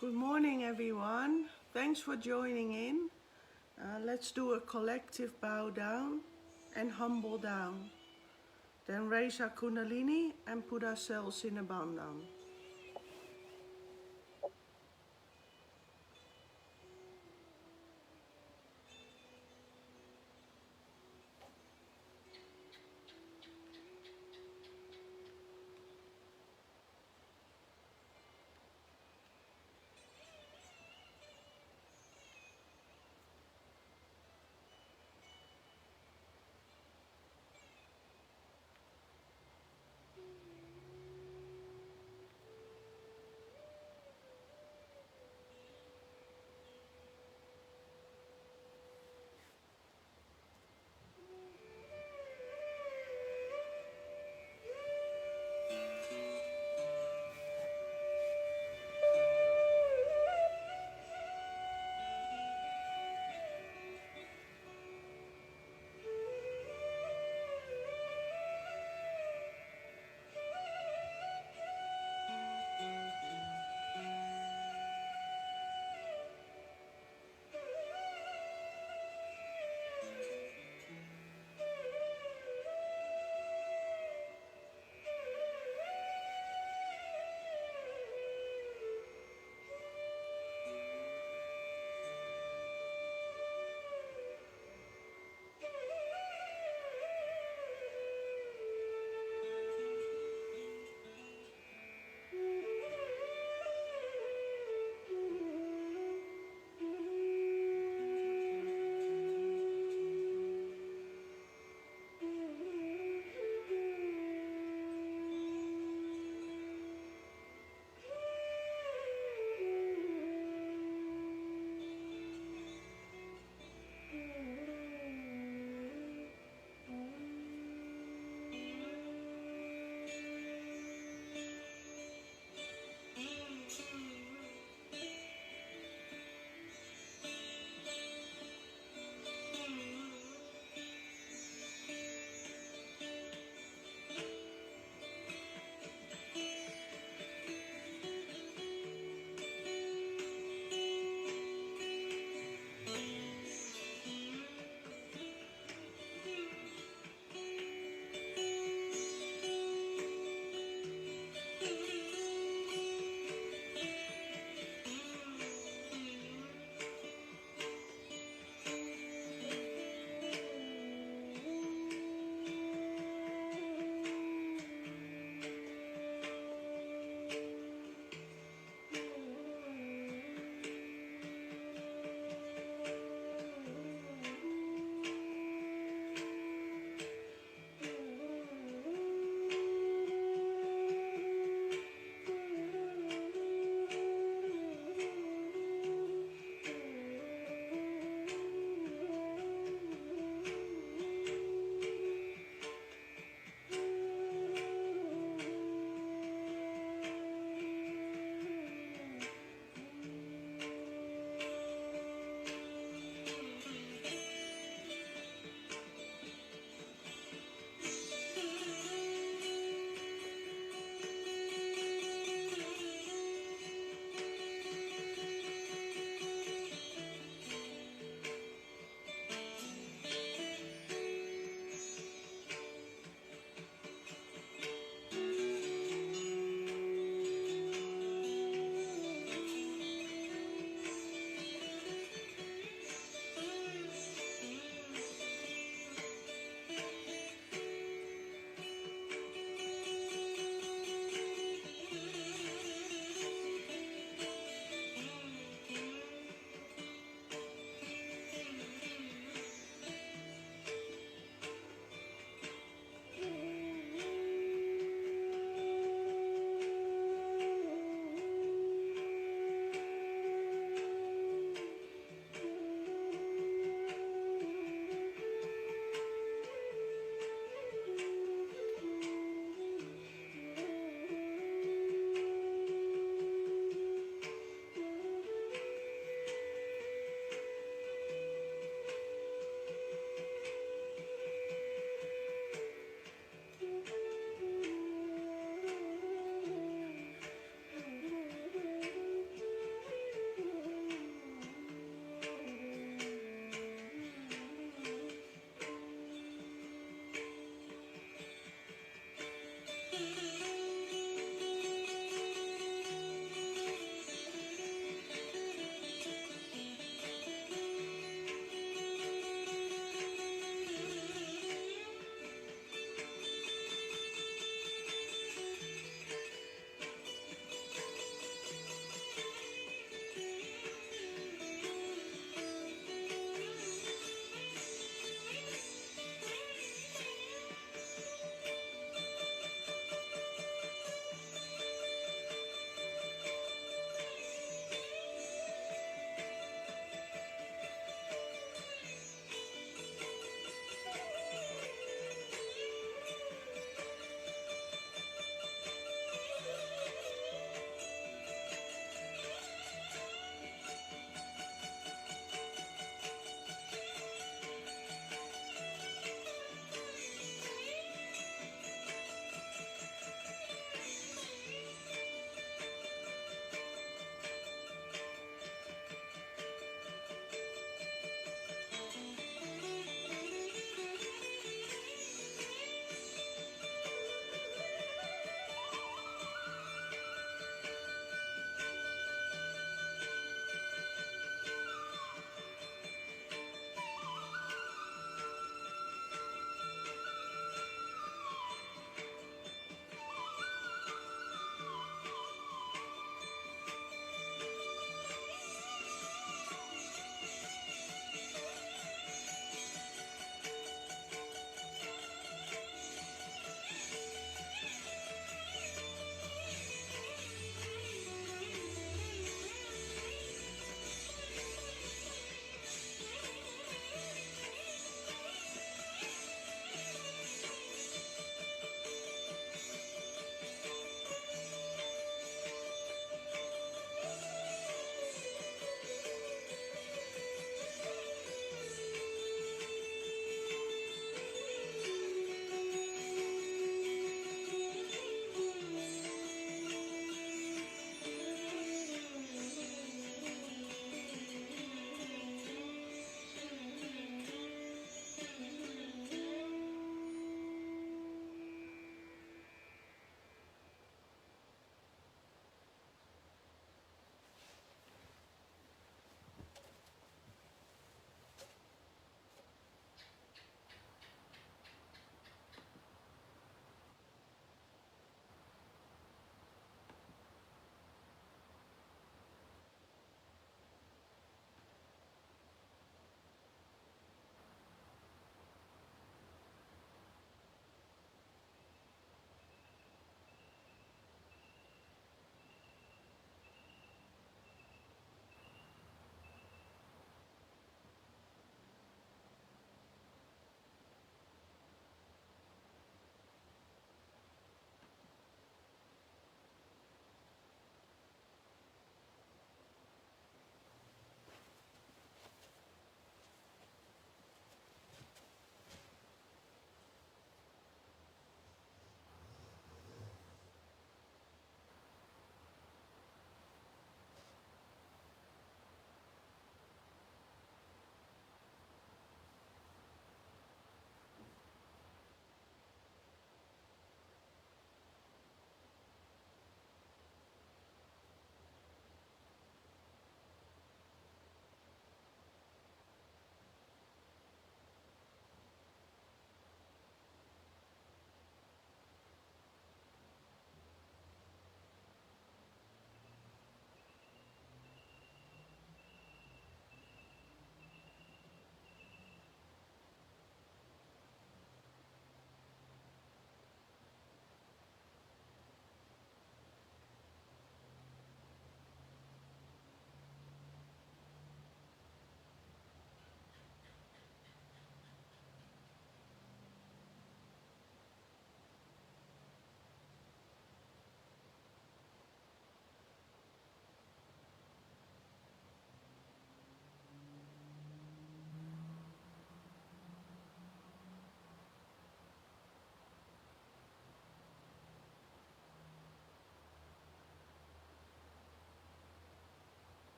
Good morning, everyone. Thanks for joining in. Let's do a collective bow down and humble down. Then raise our Kundalini and put ourselves in a bandhan.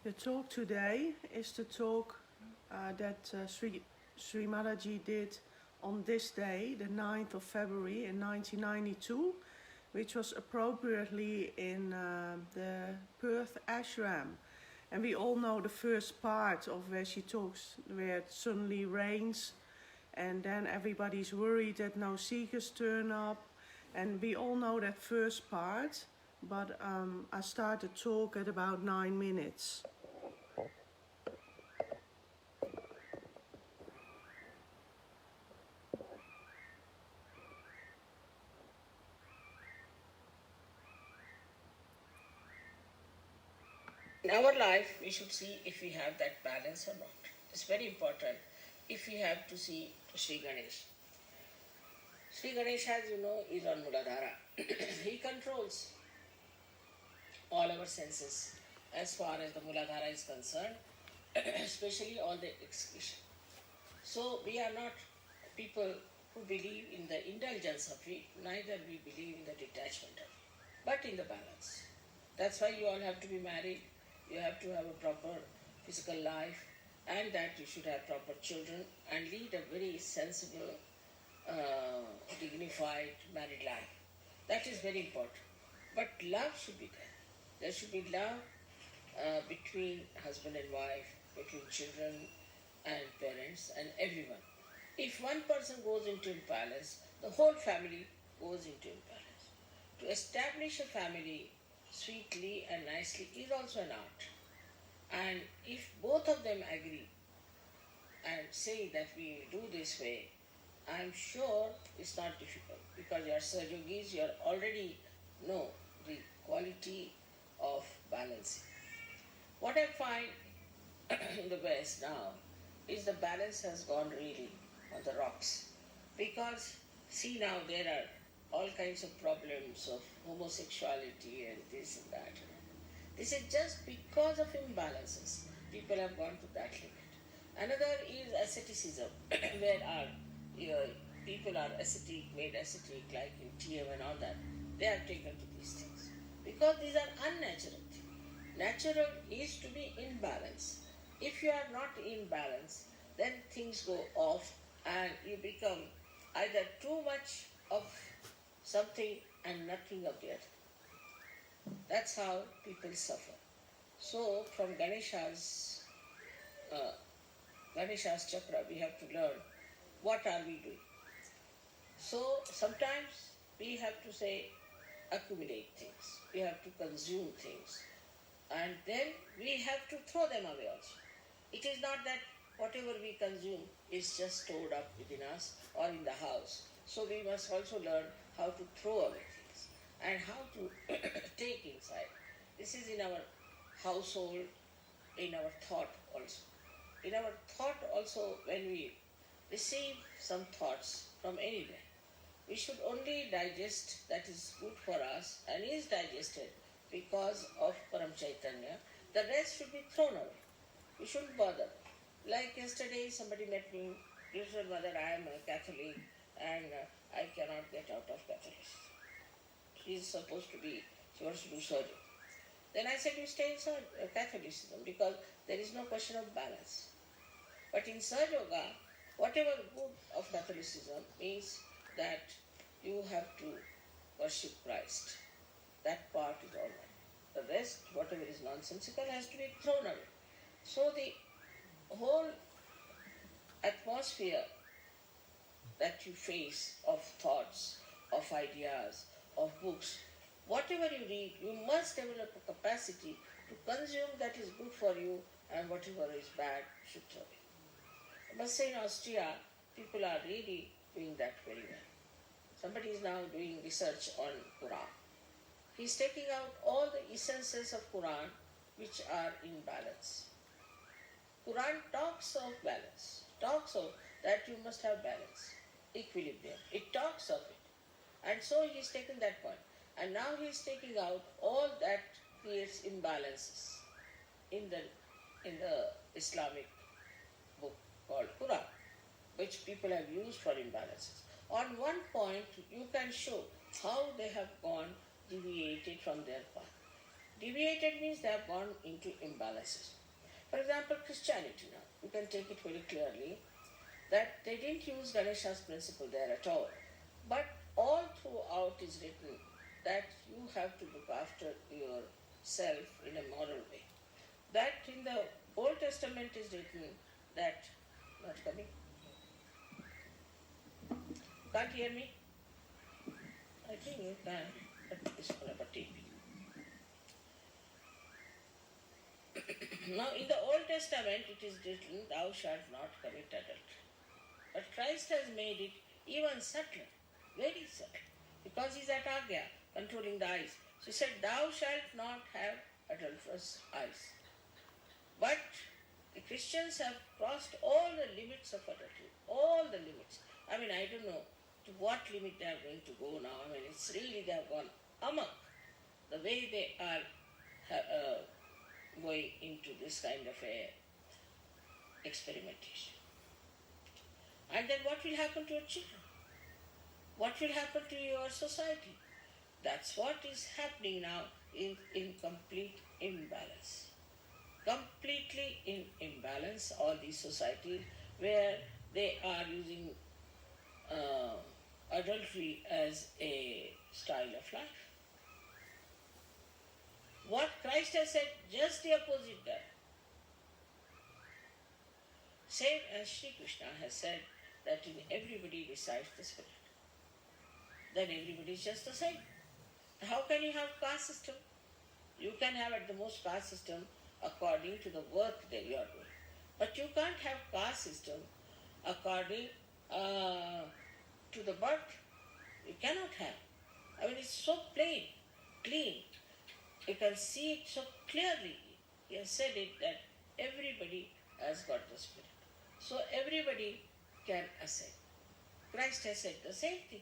The talk today is the talk that Shri Mataji did on this day, the 9th of February in 1992, which was appropriately in the Perth ashram. And we all know the first part of where she talks, where it suddenly rains, and then everybody's worried that no seekers turn up. And we all know that first part, but I start the talk at about 9 minutes. In our life, we should see if we have that balance or not. It's very important if we have to see Sri Ganesh. Sri Ganesh, as you know, is on Muladhara. He controls all our senses as far as the Muladhara is concerned, especially all the excretion. So we are not people who believe in the indulgence of it, neither we believe in the detachment of it, but in the balance. That's why you all have to be married, you have to have a proper physical life, and that you should have proper children and lead a very sensible, dignified married life. That is very important. But love should be there. There should be love between husband and wife, between children and parents and everyone. If one person goes into imbalance, the whole family goes into imbalance. To establish a family sweetly and nicely is also an art. And if both of them agree and say that we do this way, I'm sure it's not difficult, because you are Sahajogis, you already know the quality of balancing. What I find in the West now is the balance has gone really on the rocks, because see now there are all kinds of problems of homosexuality and this and that. This is just because of imbalances. People have gone to that limit. Another is asceticism, where people are ascetic, made ascetic, like in TM and all that. They have taken to these things, because these are unnatural things. Natural is to be in balance. If you are not in balance, then things go off and you become either too much of something and nothing of the other. That's how people suffer. So from Ganesha's chakra, we have to learn what are we doing. So sometimes we have to say accumulate things, we have to consume things, and then we have to throw them away also. It is not that whatever we consume is just stored up within us or in the house. So we must also learn how to throw away things and how to take inside. This is in our household, in our thought also. In our thought also, when we receive some thoughts from anywhere, we should only digest that is good for us and is digested because of Param Chaitanya. The rest should be thrown away. We shouldn't bother. Like yesterday somebody met me, he said, Mother, I am a Catholic and I cannot get out of Catholicism. She wants to do surgery. Then I said, you stay in Catholicism because there is no question of balance. But in Sahaja Yoga, whatever good of Catholicism means that you have to worship Christ. That part is all right. The rest, whatever is nonsensical, has to be thrown away. So the whole atmosphere that you face of thoughts, of ideas, of books, whatever you read, you must develop a capacity to consume that is good for you, and whatever is bad should throw away. I must say in Austria, people are really doing that very well. Somebody is now doing research on Quran. He is taking out all the essences of Quran which are in balance. Quran talks of balance, talks of that you must have balance, equilibrium. It talks of it. And so he has taken that point. And now he is taking out all that creates imbalances in the Islamic book called Quran, which people have used for imbalances. On one point, you can show how they have gone deviated from their path. Deviated means they have gone into imbalances. For example, Christianity now, you can take it very clearly that they didn't use Ganesha's principle there at all. But all throughout is written that you have to look after yourself in a moral way. That in the Old Testament is written that, not coming? Can't hear me? I think you can, but it's going to take me. Now in the Old Testament it is written, thou shalt not commit adultery. But Christ has made it even subtler, very subtle, because he's at Agya, controlling the eyes. So he said, thou shalt not have adulterous eyes. But the Christians have crossed all the limits of adultery, all the limits. I mean, I don't know to what limit they are going to go now. I mean, it's really they have gone amok the way they are going into this kind of a experimentation. And then what will happen to your children? What will happen to your society? That's what is happening now in complete imbalance. Completely in imbalance, all these societies where they are using adultery as a style of life. What Christ has said, just the opposite there. Same as Shri Krishna has said that in everybody resides the Spirit. Then everybody is just the same. How can you have caste system? You can have at the most caste system according to the work that you are doing. But you can't have caste system according to the birth. You cannot have. I mean, it's so plain, clean. You can see it so clearly. He has said it that everybody has got the Spirit. So everybody can ascend. Christ has said the same thing.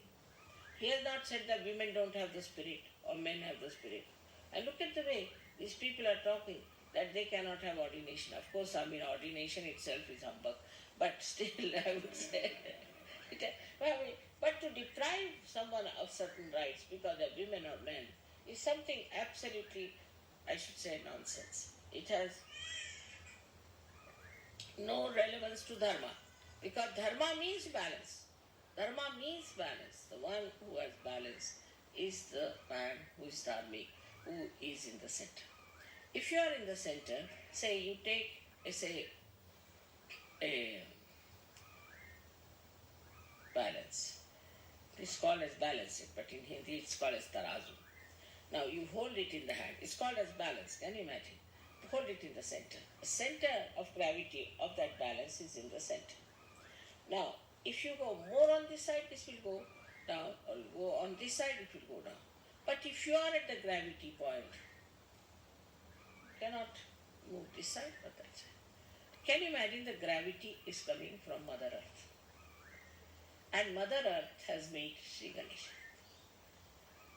He has not said that women don't have the Spirit or men have the Spirit. And look at the way these people are talking that they cannot have ordination. Of course, I mean, ordination itself is humbug. But still, I would say, but to deprive someone of certain rights because they're women or men is something absolutely, I should say, nonsense. It has no relevance to dharma, because dharma means balance. Dharma means balance. The one who has balance is the man who is dharmic, who is in the center. If you are in the center, say you take, say, a balance. It's called as balancing, but in Hindi it's called as tarazu. Now you hold it in the hand. It's called as balance. Can you imagine? Hold it in the center. The center of gravity of that balance is in the center. Now, if you go more on this side, this will go down, or go on this side, it will go down. But if you are at the gravity point, you cannot move this side or that side. Can you imagine the gravity is coming from Mother Earth? And Mother Earth has made Sri Ganesha.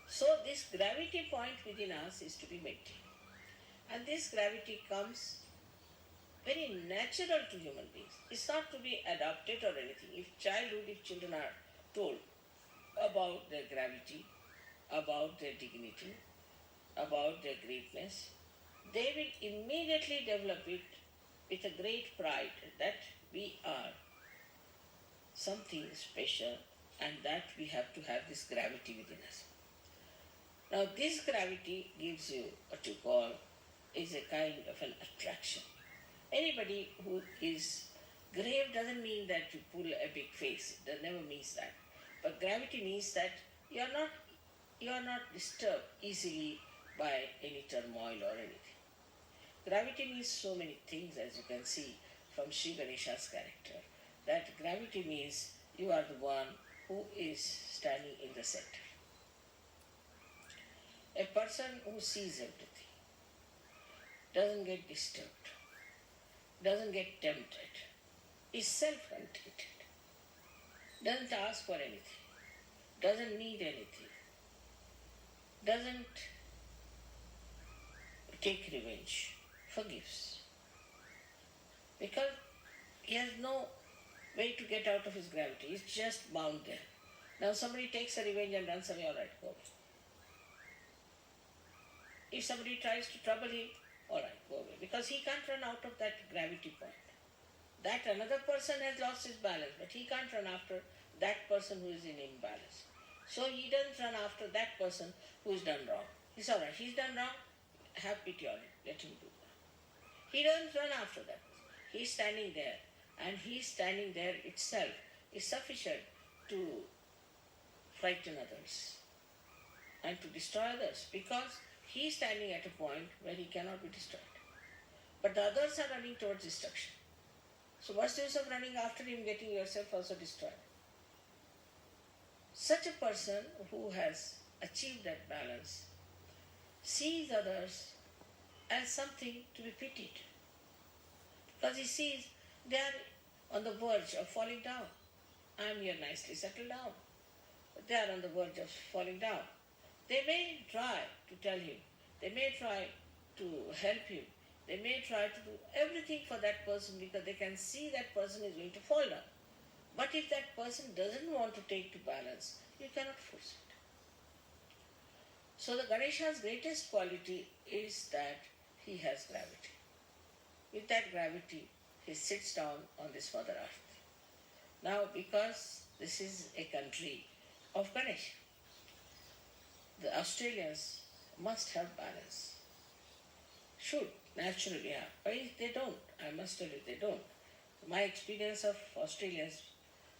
So this gravity point within us is to be maintained. And this gravity comes very natural to human beings. It's not to be adopted or anything. If children are told about their gravity, about their dignity, about their greatness, they will immediately develop it with a great pride that we are something special and that we have to have this gravity within us. Now this gravity gives you what you call is a kind of an attraction. Anybody who is grave doesn't mean that you pull a big face. That never means that. But gravity means that you are not disturbed easily by any turmoil or anything. Gravity means so many things, as you can see from Sri Ganesha's character. That gravity means you are the one who is standing in the center. A person who sees everything, doesn't get disturbed, doesn't get tempted, is self-contented, doesn't ask for anything, doesn't need anything, doesn't take revenge, forgives. Because he has no way to get out of his gravity, he's just bound there. Now somebody takes a revenge and runs away, all right, go. If somebody tries to trouble him, all right, go away. Because he can't run out of that gravity point. That another person has lost his balance, but he can't run after that person who is in imbalance. So he doesn't run after that person who has done wrong. He's all right, he's done wrong, have pity on him, let him do that. He doesn't run after that. He's standing there, and he's standing there itself is sufficient to frighten others and to destroy others, because he's standing at a point where he cannot be destroyed. But the others are running towards destruction. So what's the use of running after him, getting yourself also destroyed? Such a person who has achieved that balance sees others as something to be pitied, because he sees they are on the verge of falling down. I am here nicely settled down, but they are on the verge of falling down. They may try to tell him, they may try to help him, they may try to do everything for that person because they can see that person is going to fall down. But if that person doesn't want to take to balance, you cannot force it. So the Ganesha's greatest quality is that he has gravity. With that gravity, he sits down on this Mother Earth. Now, because this is a country of Ganesha, the Australians must have balance. Should naturally have. But if they don't, I must tell you, they don't. My experience of Australians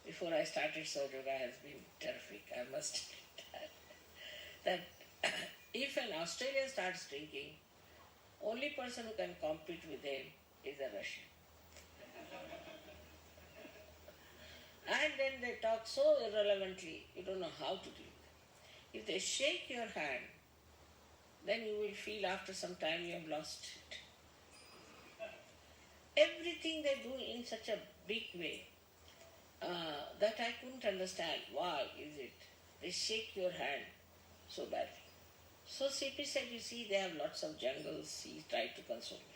before I started Sahaja Yoga has been terrific. I must that if an Australian starts drinking, only person who can compete with him is a Russian. And then they talk so irrelevantly, you don't know how to deal with it. If they shake your hand, then you will feel after some time you have lost it. Everything they do in such a big way that I couldn't understand. Why is it they shake your hand so badly? So CP said, you see, they have lots of jungles, he tried to console me.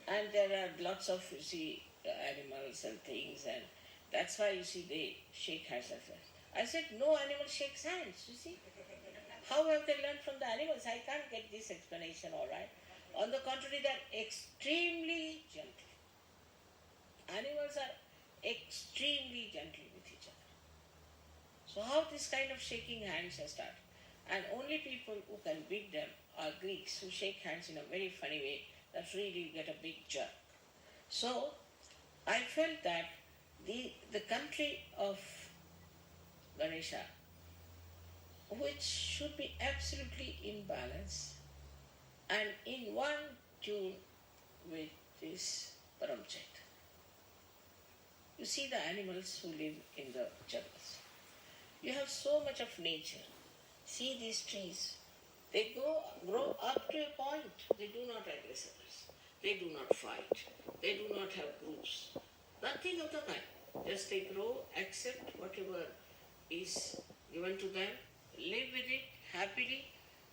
And there are lots of, you see, animals and things, and that's why, you see, they shake hands as well. I said, no animal shakes hands, you see. How have they learned from the animals? I can't get this explanation, all right. On the contrary, they are extremely gentle. Animals are extremely gentle with each other. So how this kind of shaking hands has started? And only people who can beat them are Greeks, who shake hands in a very funny way that really get a big jerk. So I felt that the country of Ganesha, which should be absolutely in balance and in one tune with this Paramchet. You see the animals who live in the jungles. You have so much of nature. See these trees. They grow up to a point. They do not aggress others. They do not fight. They do not have groups. Nothing of the kind. Just they grow, accept whatever is given to them, live with it happily,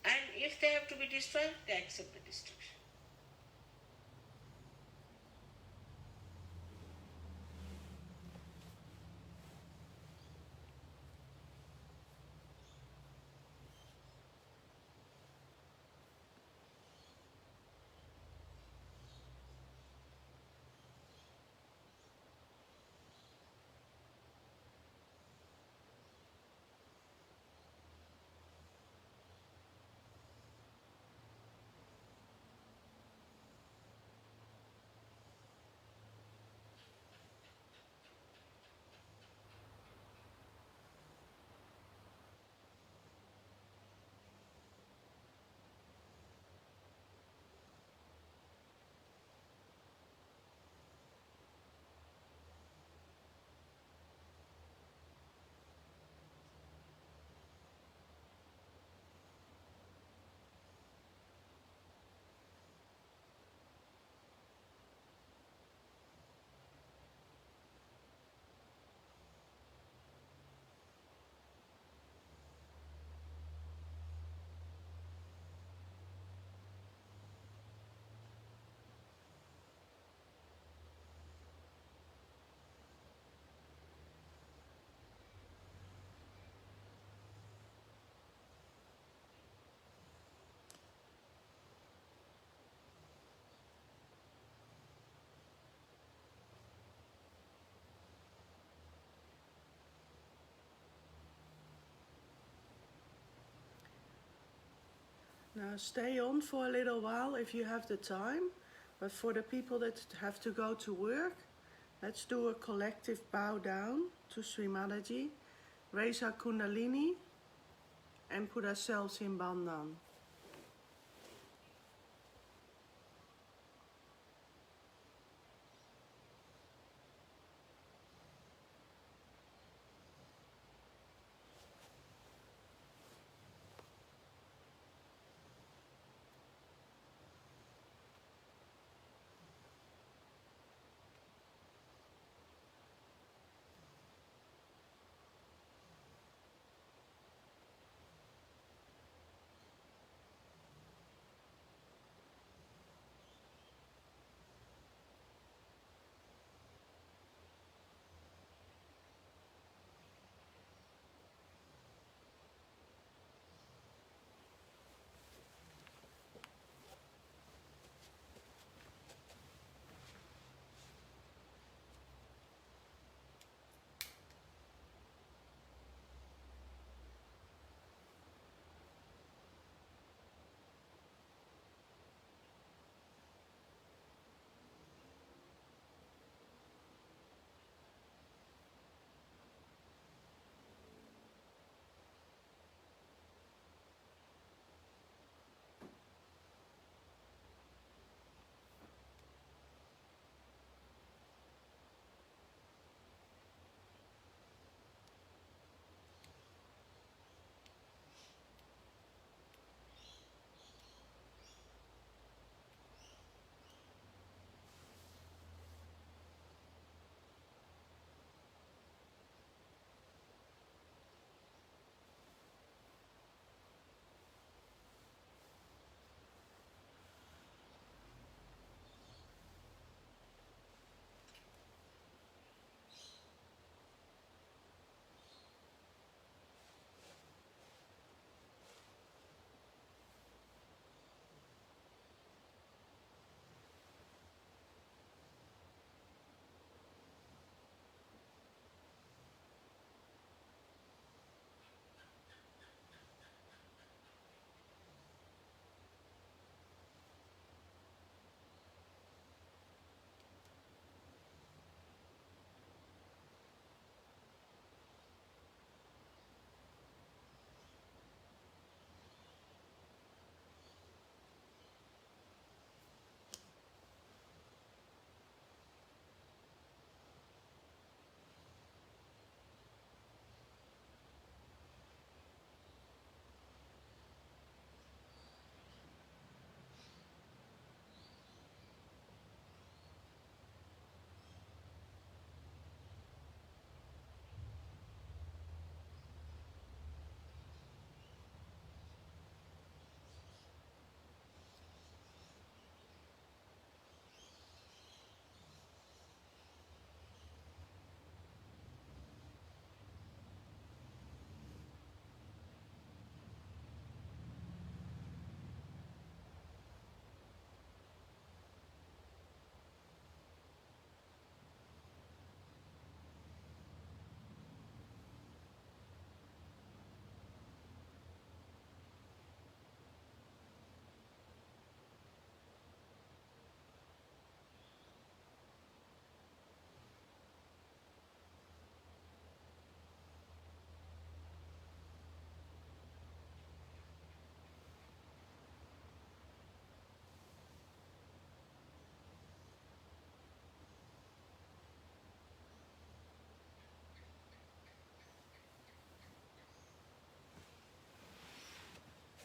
and if they have to be destroyed, they accept the destruction. Now stay on for a little while if you have the time, but for the people that have to go to work, let's do a collective bow down to Shri Mataji, raise our Kundalini and put ourselves in Bandhan.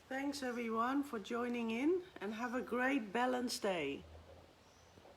Thanks everyone for joining in and have a great balanced day.